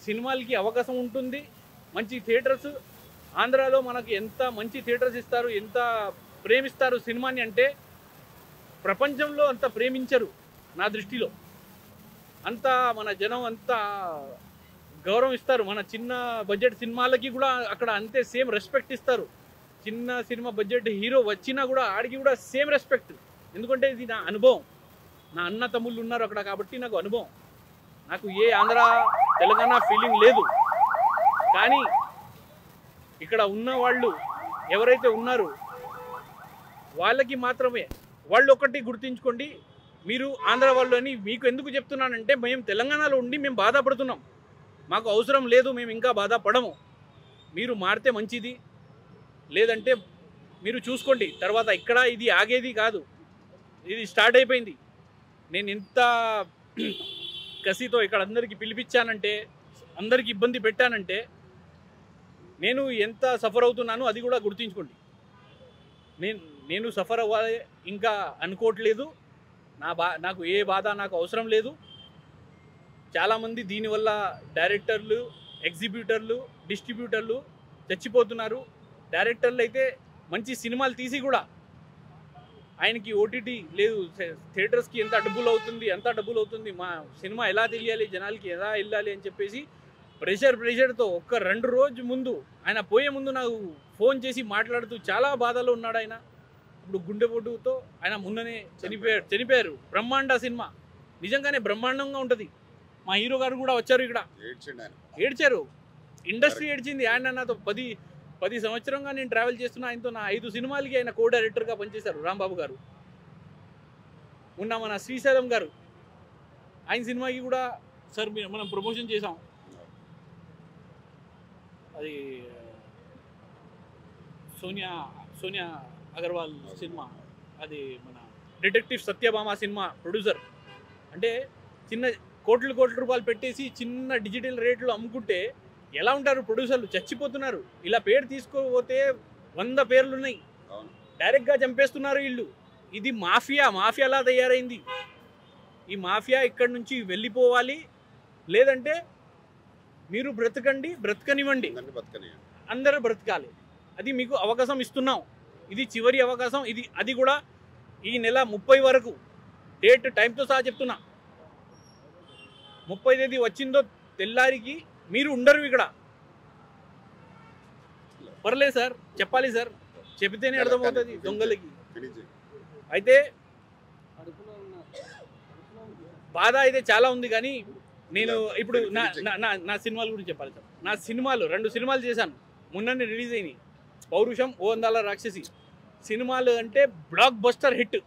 సినిమాలకి అవకాశం ఉంటుంది. మంచి థియేటర్స్ ఆంధ్రాలో మనకి ఎంత మంచి థియేటర్స్ ఇస్తారు, ఎంత ప్రేమిస్తారు సినిమాని అంటే ప్రపంచంలో అంత ప్రేమించరు నా దృష్టిలో. అంతా మన జనం అంతా గౌరవం ఇస్తారు. మన చిన్న బడ్జెట్ సినిమాలకి కూడా అక్కడ అంతే సేమ్ రెస్పెక్ట్ ఇస్తారు. చిన్న సినిమా బడ్జెట్ హీరో వచ్చినా కూడా ఆడికి కూడా సేమ్ రెస్పెక్ట్. ఎందుకంటే ఇది నా అనుభవం. నా అన్న తమ్ముళ్ళు ఉన్నారు అక్కడ కాబట్టి నాకు అనుభవం. నాకు ఏ ఆంధ్ర తెలంగాణ ఫీలింగ్ లేదు. కానీ ఇక్కడ ఉన్న వాళ్ళు ఎవరైతే ఉన్నారో వాళ్ళకి మాత్రమే, వాళ్ళు ఒకటి గుర్తుంచుకోండి. మీరు ఆంధ్ర వాళ్ళు అని మీకు ఎందుకు చెప్తున్నానంటే, మేము తెలంగాణలో ఉండి మేము బాధపడుతున్నాం. మాకు అవసరం లేదు, మేము ఇంకా బాధపడము. మీరు మారితే మంచిది, లేదంటే మీరు చూసుకోండి తర్వాత. ఇక్కడ ఇది ఆగేది కాదు, ఇది స్టార్ట్ అయిపోయింది. నేను ఎంత కసితో ఇక్కడ అందరికీ పిలిపించానంటే, అందరికీ ఇబ్బంది పెట్టానంటే నేను ఎంత సఫర్ అవుతున్నానో అది కూడా గుర్తుంచుకోండి. నేను సఫర్ అవ్వాలి ఇంకా అనుకోవట్లేదు. నాకు ఏ బాధ నాకు అవసరం లేదు. చాలామంది దీనివల్ల డైరెక్టర్లు, ఎగ్జిబ్యూటర్లు, డిస్ట్రిబ్యూటర్లు చచ్చిపోతున్నారు. డైరెక్టర్లు అయితే మంచి సినిమాలు తీసి కూడా ఆయనకి ఓటీటీ లేదు, థియేటర్స్కి ఎంత డబ్బులు అవుతుంది, మా సినిమా ఎలా తెలియాలి, జనాలకి ఎలా వెళ్ళాలి అని చెప్పేసి ప్రెషర్తో 1-2 రోజు ముందు ఆయన పోయే ముందు నాకు ఫోన్ చేసి మాట్లాడుతూ చాలా బాధలో ఉన్నాడు ఆయన. ఇప్పుడు గుండెపోటుతో ఆయన మొన్ననే చనిపోయారు. బ్రహ్మాండ సినిమా నిజంగానే బ్రహ్మాండంగా ఉంటుంది. మా హీరో గారు కూడా వచ్చారు, ఇక్కడ ఏడ్చారు, ఇండస్ట్రీ ఏడ్చింది. ఆయన నాతో 10 సంవత్సరంగా నేను ట్రావెల్ చేస్తున్నా. ఆయనతో నా 5 సినిమాలకి ఆయన కో డైరెక్టర్గా పనిచేశారు. రాంబాబు గారు ఉన్న మన శ్రీశైలం గారు, ఆయన సినిమాకి కూడా సార్ మనం ప్రమోషన్ చేసాం. అది సోనియా అగర్వాల్ సినిమా, అది మన డిటెక్టివ్ సత్యభామ సినిమా ప్రొడ్యూసర్. అంటే చిన్న కోట్ల రూపాయలు పెట్టేసి చిన్న డిజిటల్ రేట్లు అమ్ముకుంటే ఎలా ఉంటారు ప్రొడ్యూసర్లు? చచ్చిపోతున్నారు. ఇలా పేరు తీసుకోపోతే 100 పేర్లు ఉన్నాయి, డైరెక్ట్గా చంపేస్తున్నారు వీళ్ళు. ఇది మాఫియాలా తయారైంది. ఈ మాఫియా ఇక్కడి నుంచి వెళ్ళిపోవాలి. లేదంటే మీరు బ్రతకనివ్వండి, అందరూ బ్రతకాలి. అది మీకు అవకాశం ఇస్తున్నాం. ఇది చివరి అవకాశం. అది కూడా ఈ నెల 30 వరకు డేట్ టైంతో సహా చెప్తున్నా. 30 తేదీ వచ్చిందో తెల్లారికి మీరు ఉండరు ఇక్కడ. పర్లేదు సార్, చెప్పాలి సార్, చెబితేనే అర్థమవుతుంది దొంగలకి. అయితే బాధ అయితే చాలా ఉంది. కానీ నేను ఇప్పుడు నా సినిమాల గురించి చెప్పాలి సార్. నా సినిమాలు 2 సినిమాలు చేశాను, మొన్ననే రిలీజ్ అయినాయి. పౌరుషం, ఓ అందాల రాక్షసి సినిమాలు అంటే బ్లాక్ బస్టర్ హిట్.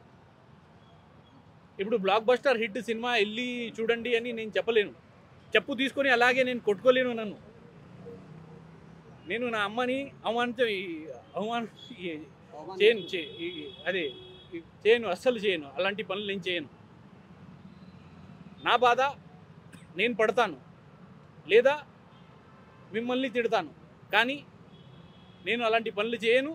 ఇప్పుడు బ్లాక్ బస్టర్ హిట్ సినిమా వెళ్ళి చూడండి అని నేను చెప్పలేను. చెప్పు తీసుకొని అలాగే నేను కొట్టుకోలేను. నేను నా అమ్మని చేయను, అస్సలు చేయను. అలాంటి పనులు నేను చేయను. నా బాధ నేను పడతాను, లేదా మిమ్మల్ని తిడతాను, కానీ నేను అలాంటి పనులు చేయను.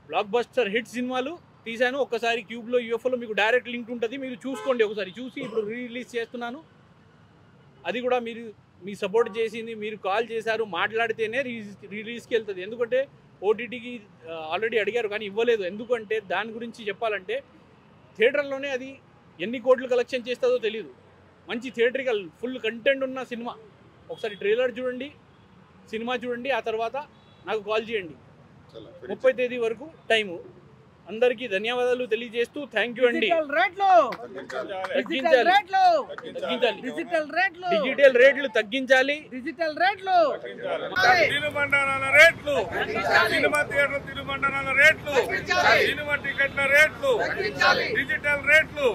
బ్లాక్ బస్టర్ హిట్ సినిమాలు తీశాను. ఒక్కసారి క్యూబ్లో యూఎఫ్ఓలో మీకు డైరెక్ట్ లింక్ ఉంటుంది, మీరు చూసుకోండి. ఒకసారి చూసి ఇప్పుడు రిలీజ్ చేస్తున్నాను. అది కూడా మీ సపోర్ట్ చేసింది, మీరు కాల్ చేశారు, మాట్లాడితేనే రిలీజ్కి వెళ్తుంది. ఎందుకంటే ఓటీటీకి ఆల్రెడీ అడిగారు కానీ ఇవ్వలేదు. ఎందుకంటే దాని గురించి చెప్పాలంటే థియేటర్లోనే అది ఎన్ని కోట్లు కలెక్షన్ చేస్తుందో తెలియదు. మంచి థియేటరికల్ ఫుల్ కంటెంట్ ఉన్న సినిమా. ఒకసారి ట్రైలర్ చూడండి, సినిమా చూడండి, ఆ తర్వాత నాకు కాల్ చేయండి. 30 తేదీ వరకు టైము. అందరికీ ధన్యవాదాలు తెలియజేస్తూ థ్యాంక్ యూ అండి. డిజిటల్ రేట్లు తగ్గించాలి. తినుబండారాల రేట్లు, సినిమా థియేటర్ తినుబండారాల రేట్లు, సినిమా టికెట్ల రేట్లు, డిజిటల్ రేట్లు